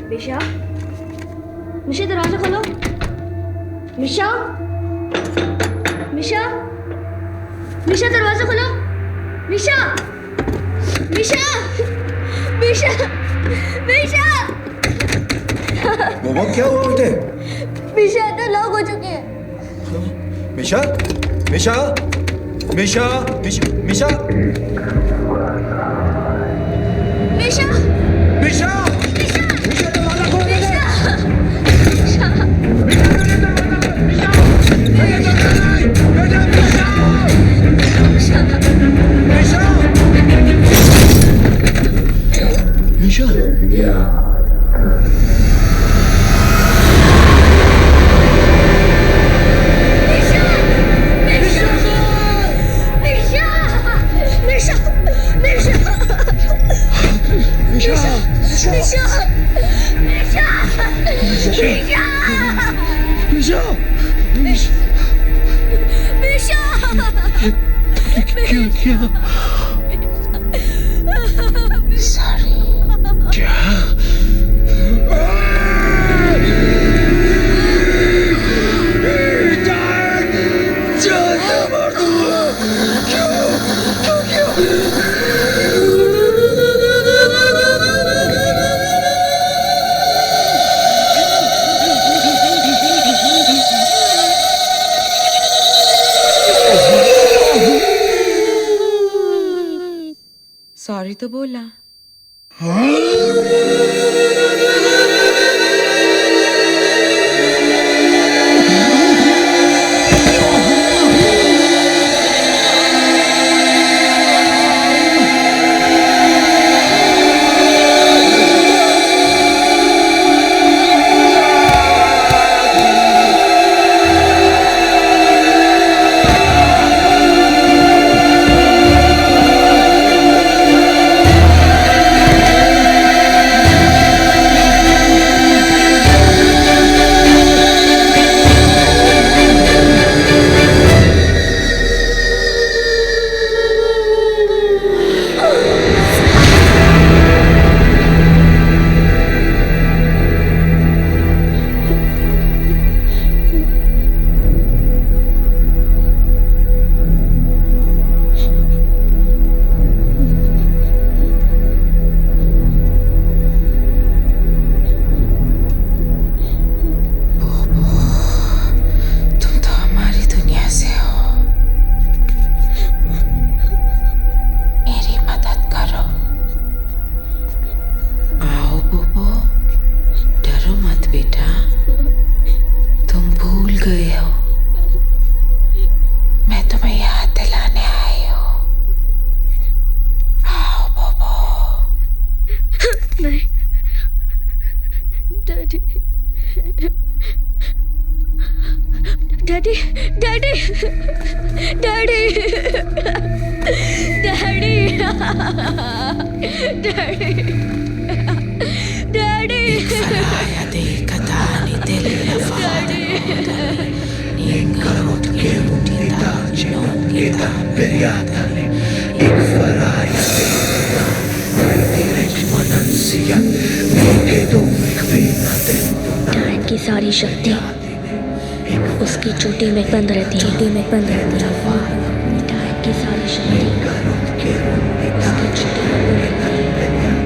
मिशा, मिशा दरवाजा खोलो। मिशा, मिशा, मिशा दरवाजा खोलो। मिशा, मिशा, मिशा, मिशा। मोमो क्या हुआ बेटे? मिशा तो लॉक हो चुकी है। मिशा, मिशा, मिशा, मिशा, मिशा, मिशा, मिशा, मिशा, मिशा दरवाजा खोल दे। मिशा, मिशा बेटे दरवाजा खोल। मिशा, बेटे दरवाजा नहीं। बेटे मिशा, मिशा, मिशा। क्यों किया? सॉरी। क्या? सॉरी तो बोला। Daddy, daddy, daddy, daddy, daddy, daddy, dad की सारी शक्ति उसकी चोटी में बंद रहती है। डैड की सारी शक्ति उसकी चोटी में बंद रहती है।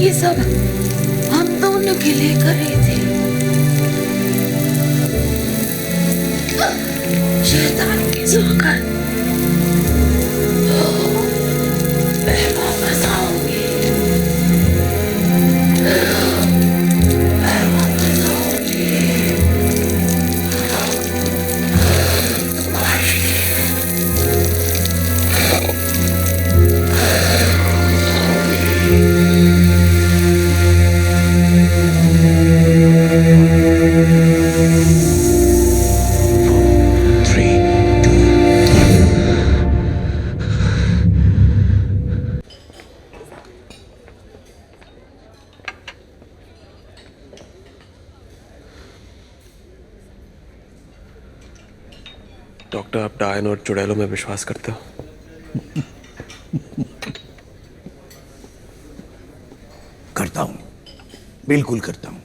ये सब हम दोनों क्यों गिले कर रही थी? शैतान की सौगंध, मैं वापस आऊंगी। मैं वापस आऊंगी। Three, two, डॉक्टर, आप डायन और चुड़ैलों में विश्वास करते हो? करता हूं, बिल्कुल करता हूं।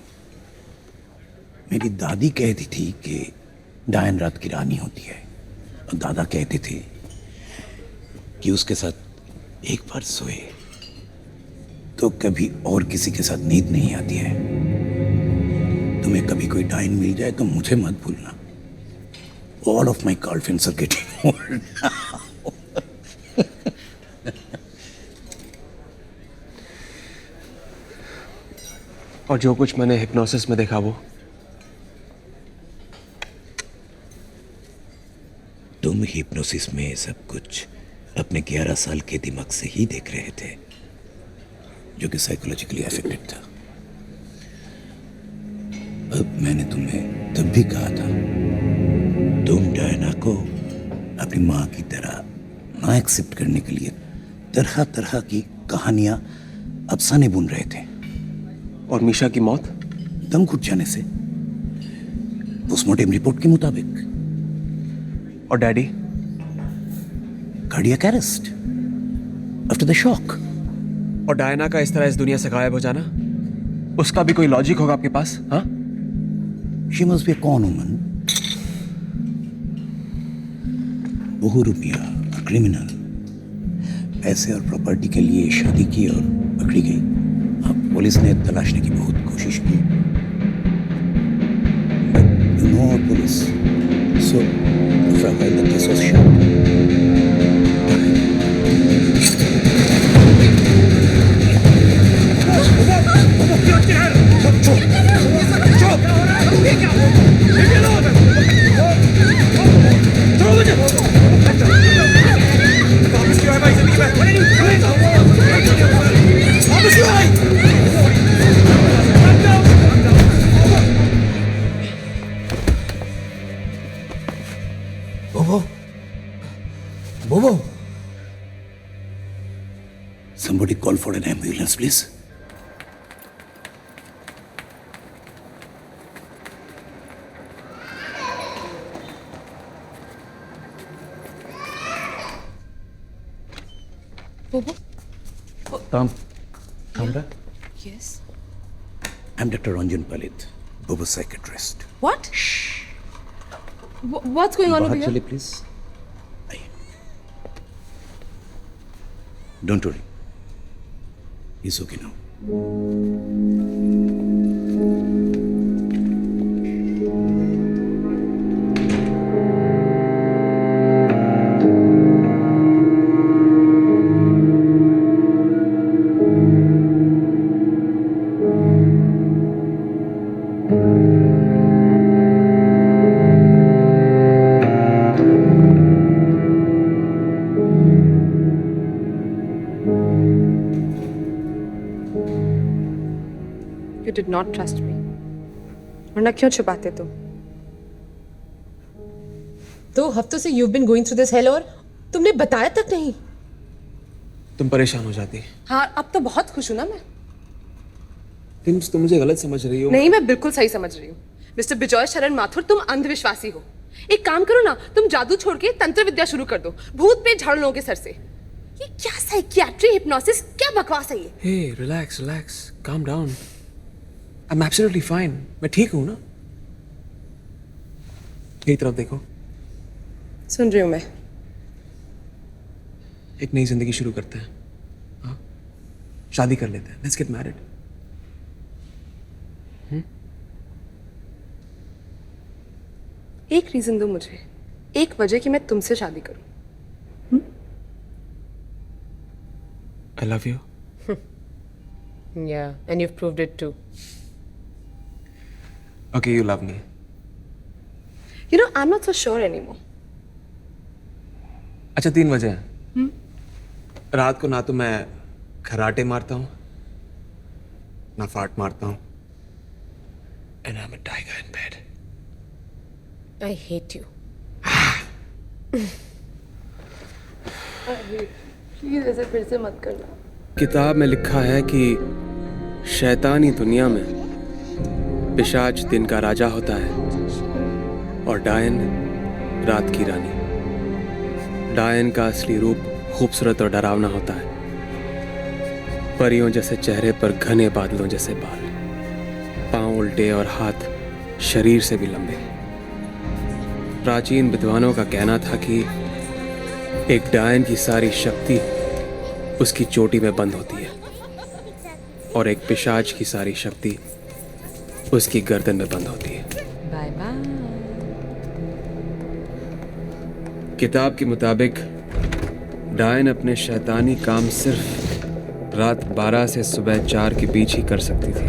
मेरी दादी कहती थी कि डायन रात की रानी होती है, और दादा कहते थे कि उसके साथ एक बार सोए तो कभी और किसी के साथ नींद नहीं आती है। तुम्हें कभी कोई डायन मिल जाए तो मुझे मत भूलना। All of my girlfriends are getting old now. और जो कुछ मैंने हिप्नोसिस में देखा वो? तुम हिप्नोसिस में सब कुछ अपने 11 साल के दिमाग से ही देख रहे थे, जो कि साइकोलॉजिकली अफेक्टेड था। अब मैंने तुम्हें तब भी कहा था, तुम डायना को अपनी माँ की तरह ना एक्सेप्ट करने के लिए तरह तरह की कहानियां अफसाने बुन रहे थे। और मीशा की मौत? दम घुट जाने से, पोस्टमार्टम रिपोर्ट के मुताबिक। और daddy? Cardiac arrest after the shock. और डायना का इस तरह इस दुनिया से गायब हो जाना, उसका भी कोई लॉजिक होगा आपके पास? हाँ, she must be a con woman, बहुरूपिया, क्रिमिनल। पैसे और प्रॉपर्टी के लिए शादी की और पकड़ी गई। अब पुलिस ने तलाशने की बहुत कोशिश की, but you know police, so after the case was shut. Bobo! Bobo! Somebody call for an ambulance, please. Bobo? Tom. Yes. I'm Dr. Ranjan Palit, Bobo's psychiatrist. What? What's going on over here? Please. Don't worry. He's okay now. You did not trust me. वरना क्यों छुपाते तुम? 2 हफ्तों से you've been going through this hell और तुमने बताया तक नहीं। तुम परेशान हो जाती। हाँ, अब तो बहुत खुश हूँ ना मैं। तुम मुझे गलत समझ रही हो। नहीं, मैं बिल्कुल सही समझ रही हूँ। मिस्टर बिजॉय शरण माथुर, तुम अंधविश्वासी हो। एक काम करो ना, तुम जादू छोड़ के तंत्र विद्या शुरू कर दो। भूत पे झाड़ लोगों के सर से। ये क्या साइकियाट्री, हिप्नोसिस, क्या बकवास है ये? Hey, relax, calm down. I'm absolutely fine. मैं ठीक हूँ ना? यही तरफ देखो। सुन रही हूँ मैं। एक नई जिंदगी शुरू करते हैं। हाँ, शादी कर लेते हैं। Let's get married. एक रीजन दो मुझे, एक वजह कि मैं तुमसे शादी करूं। I love you. Yeah, and you've proved it too. Okay, you love me. You know, I'm not so sure anymore. अच्छा 3 वजह हैं। रात को ना तो मैं खराटे मारता हूँ, ना फाट मारता हूँ। And I'm a tiger in bed. I hate you. Please ऐसे फिर से मत करना। किताब में लिखा है कि शैतानी दुनिया में पिशाच दिन का राजा होता है और डायन रात की रानी। डायन का असली रूप खूबसूरत और डरावना होता है। परियों जैसे चेहरे पर घने बादलों जैसे बाल, पांव उल्टे और हाथ शरीर से भी लंबे। प्राचीन विद्वानों का कहना था कि एक डायन की सारी शक्ति उसकी चोटी में बंद होती है और एक पिशाच की सारी शक्ति उसकी गर्दन में बंद होती है। Bye bye. किताब के मुताबिक डायन अपने शैतानी काम सिर्फ रात 12 से सुबह 4 के बीच ही कर सकती थी,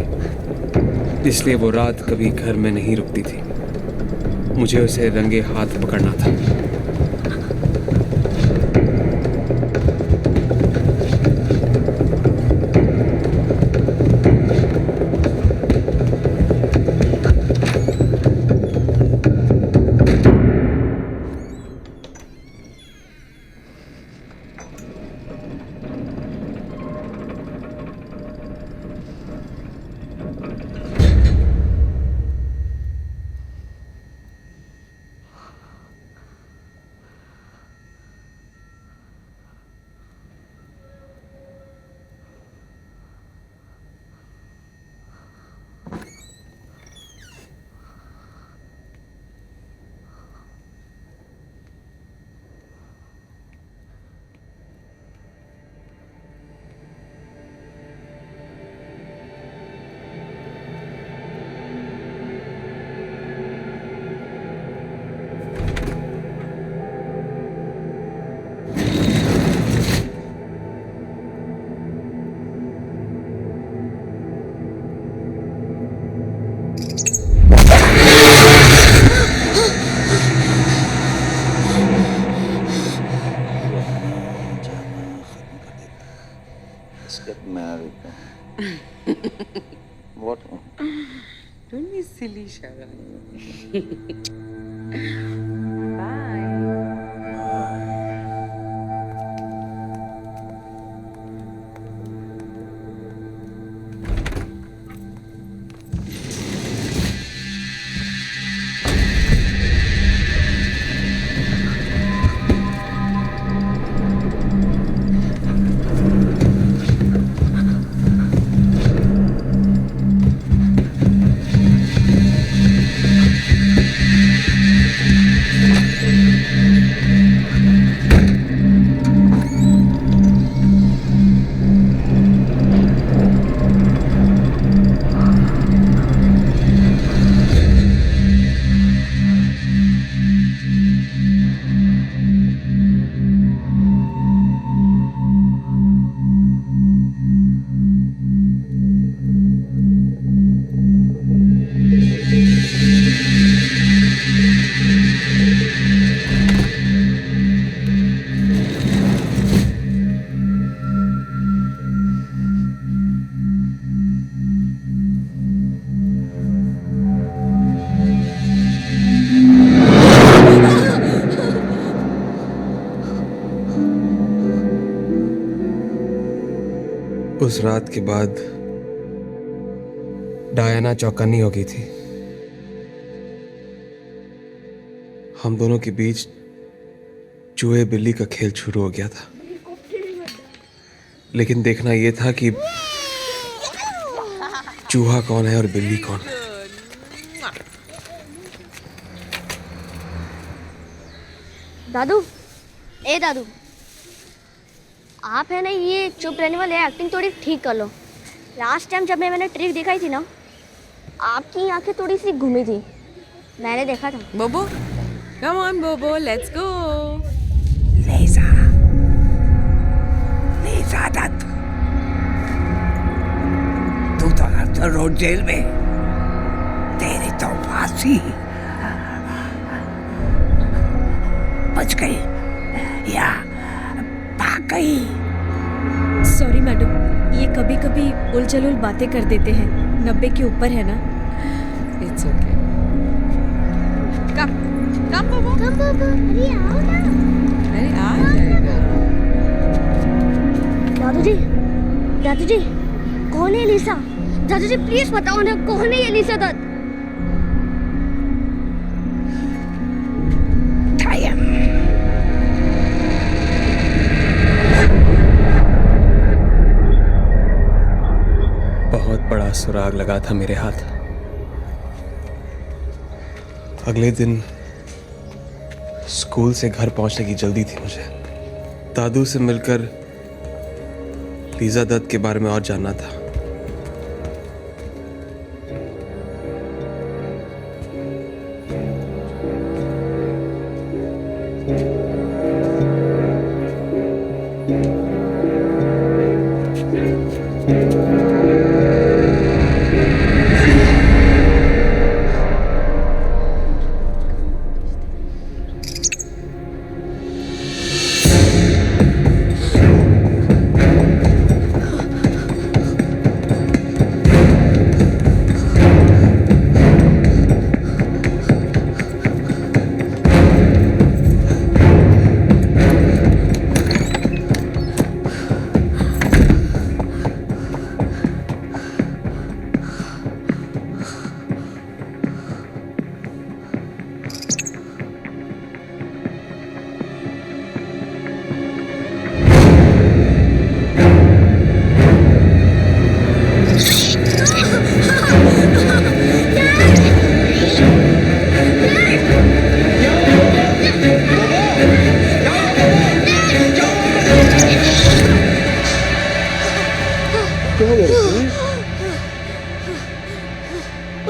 इसलिए वो रात कभी घर में नहीं रुकती थी। मुझे उसे रंगे हाथ पकड़ना था। Get married. What? Don't be silly, Sharon. उस रात के बाद डायना चौकन्नी हो गई थी। हम दोनों के बीच चूहे बिल्ली का खेल शुरू हो गया था, लेकिन देखना यह था कि चूहा कौन है और बिल्ली कौन है। दादू, ए दादू, आप है ना ये चुप रहने वाले एक्टिंग थोड़ी ठीक कर लो। लास्ट टाइम जब मैंने ट्रिक दिखाई थी ना, आपकी आंखें थोड़ी सी घूमी थी, मैंने देखा था। Bobo, come on, Bobo, let's go. लेजा लेजा दत्त, तू तो अर्थर रोड जेल में, तेरी तो फांसी। बच गई या भाग गई? सॉरी मैडम, ये कभी कभी उलझुल बातें कर देते हैं। 90 के ऊपर है ना। It's okay. Come, Bobo. कब बाबा, अरे आओ ना। अरे आ जाएगा. दादू जी, कौन है लिसा? दादू जी प्लीज बताओ ना, कौन है ये लिसा दत्त? बहुत बड़ा सुराग लगा था मेरे हाथ। अगले दिन स्कूल से घर पहुंचने की जल्दी थी मुझे। दादू से मिलकर लीजा दत्त के बारे में और जानना था।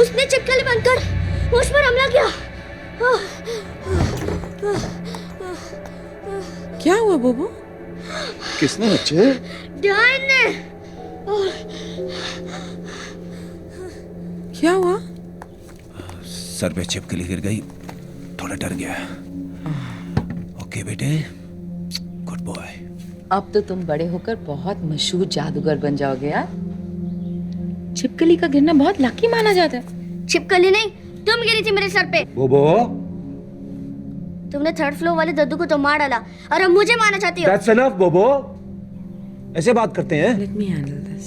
उसने छिपकली बनकर उस पर हमला किया। क्या हुआ बोबो? किसने बच्चे? डायन ने। क्या हुआ? सर पे छिपकली गिर गई, थोड़ा डर गया। ओके बेटे, गुड बॉय। अब तो तुम बड़े होकर बहुत मशहूर जादूगर बन जाओगे यार। छिपकली का गिरना बहुत लकी माना जाता है। छिपकली नहीं, तुम गिरी थी मेरे सर पे। बोबो, तुमने 3rd फ्लोर वाले दद्दू को तो मार डाला और अब मुझे मारना चाहती हो। that's enough, बोबो। ऐसे बात करते हैं? Let me handle this.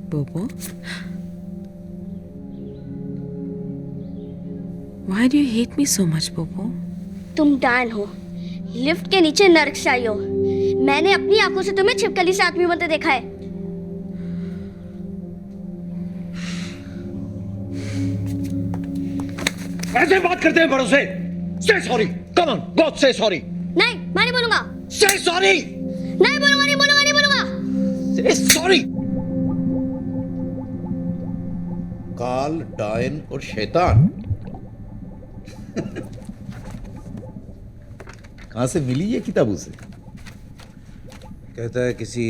Bobo, why do you hate me so much, Bobo? तुम डायन हो, लिफ्ट के नीचे नरकशाही हो। मैंने अपनी आंखों से तुम्हें छिपकली से आदमी बनते देखा है। ऐसे बात करते हैं बड़ों से? Say sorry. Come on, God, say sorry. नहीं, मैं नहीं बोलूंगा। Say sorry. नहीं बोलूंगा, नहीं बोलूंगा, नहीं बोलूंगा। Say sorry. काल, डायन और शैतान कहां से मिली ये किताब उसे? कहता है किसी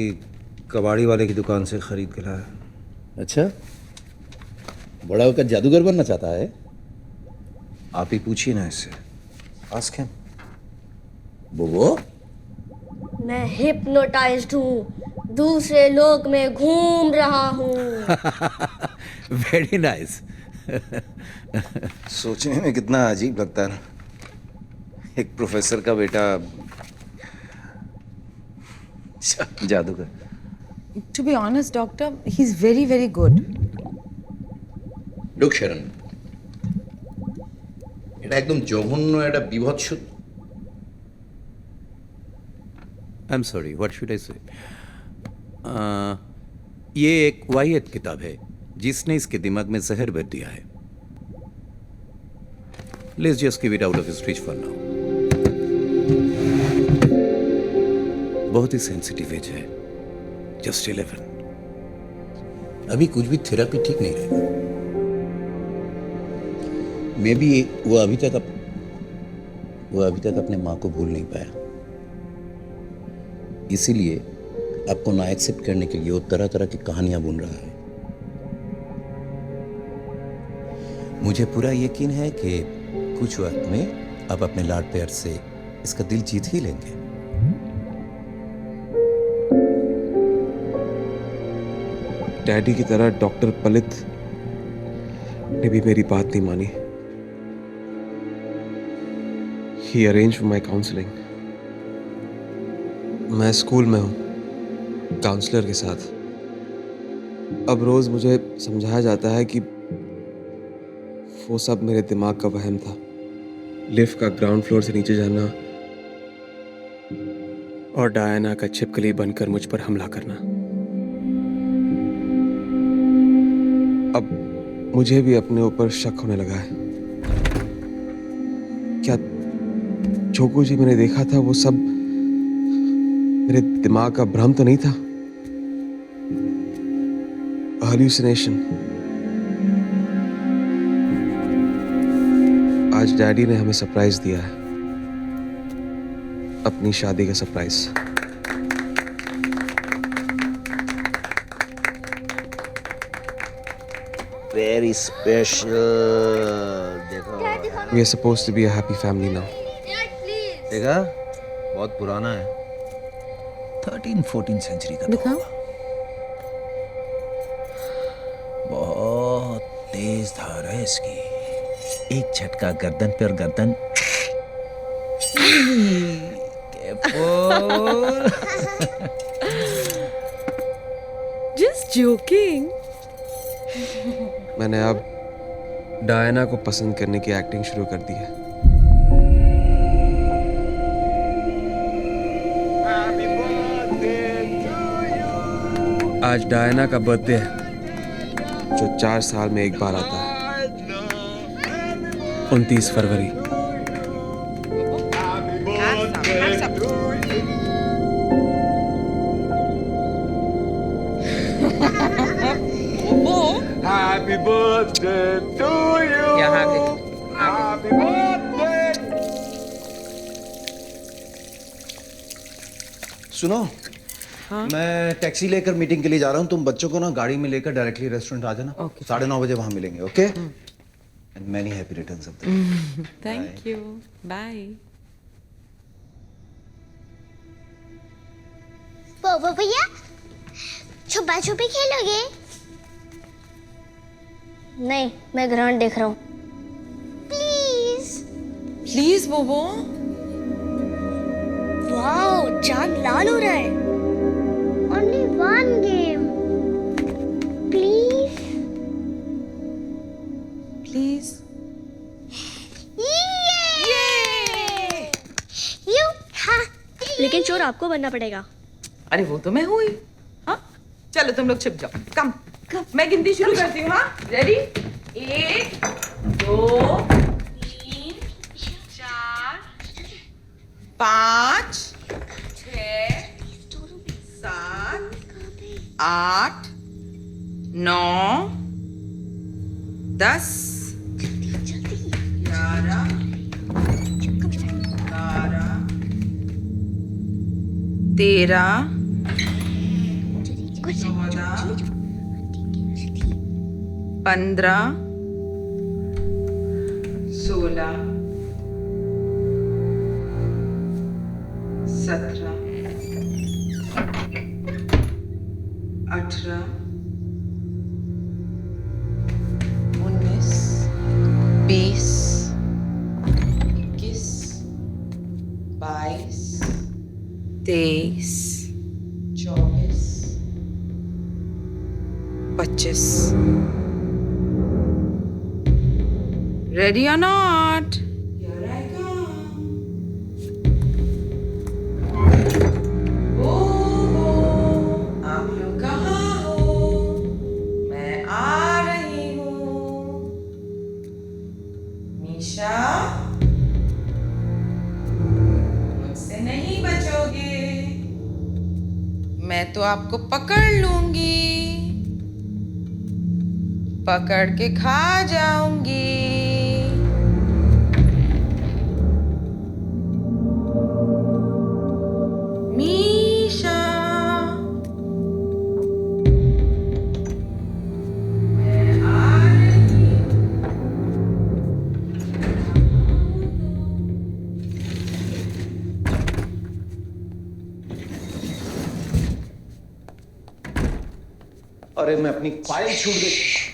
कबाड़ी वाले की दुकान से खरीद के लाया। अच्छा, बड़ा होकर जादूगर बनना चाहता है? आप ही पूछिए ना इससे। Ask him. बोबो, मैं हिप्नोटाइज्ड हूँ, दूसरे लोक में घूम रहा हूँ। Very nice. सोचने में कितना अजीब लगता है ना, एक प्रोफेसर का बेटा जादूगर। To be honest, doctor, he's very, very good. লোক শরণ, এটা একদম জঘন্য একটা বিভৎস। I'm sorry, what should I say? ये एक वाहियत किताब है जिसने इसके दिमाग में जहर भर दिया है। Let's just keep it out of his reach for now. बहुत ही सेंसिटिव एज है, just 11. अभी कुछ भी थेरेपी ठीक नहीं रहेगा। मे बी वो अभी तक अपने माँ को भूल नहीं पाया, इसीलिए आपको ना एक्सेप्ट करने के लिए वो तरह तरह की कहानियां बुन रहा है। मुझे पूरा यकीन है कि कुछ वक्त में आप अपने लाड प्यार से इसका दिल जीत ही लेंगे। डैडी की तरह डॉक्टर पलित ने भी मेरी बात नहीं मानी। He arranged for my counseling. मैं स्कूल में हूँ काउंसलर के साथ। अब रोज मुझे समझाया जाता है कि वो सब मेरे दिमाग का वहम था। लिफ्ट का ग्राउंड फ्लोर से नीचे जाना और डायना का छिपकली बनकर मुझ पर हमला करना। अब मुझे भी अपने ऊपर शक होने लगा है। क्या जो जी मैंने देखा था वो सब मेरे दिमाग का भ्रम तो नहीं था? हाल्यूसिनेशन। आज डैडी ने हमें सरप्राइज दिया है, अपनी शादी का सरप्राइज। Very special. देखो We are supposed to be a happy family now. देखा, बहुत पुराना है, 13-14 सेंचुरी का दिखाओ। बहुत तेज धार है इसकी। एक झटका गर्दन पे और गर्दन Just joking. मैंने अब डायना को पसंद करने की एक्टिंग शुरू कर दी है। आज डायना का बर्थडे है, जो 4 साल में एक बार आता है। 29 फरवरी। Happy birthday to you. Happy birthday. सुनो, मैं टैक्सी लेकर मीटिंग के लिए जा रहा हूँ। तुम बच्चों को ना गाड़ी में लेकर डायरेक्टली रेस्टोरेंट आ जाना। 9:30 बजे वहां मिलेंगे। Okay? And many happy returns of the day. Thank you, bye. पोपो भैया, छुपा छुपी खेलोगे? नहीं, मैं ग्राउंड देख रहा हूँ। प्लीज प्लीज बोबो। वाओ, चांद लाल हो रहा है। Only one game, please please. लेकिन चोर आपको बनना पड़ेगा। अरे वो तो मैं हुई। हाँ चलो तुम लोग छिप जाओ। कम मैं गिनती शुरू करती हूँ। हाँ ready? 1 2 3 4 5 6 7 8 9 10 11 12 13 15 16 17 18 19 20 21 22 23 24 25 Ready or not? Here I come. आप लोग कहाँ हो? मैं आ रही हूँ। मीशा, मुझसे नहीं बचोगे। मैं तो आपको पकड़ लूंगी। पकड़ के खा जाऊंगी। मीशा, मैं आ रही हूँ। अरे मैं अपनी फाइल छूट गई।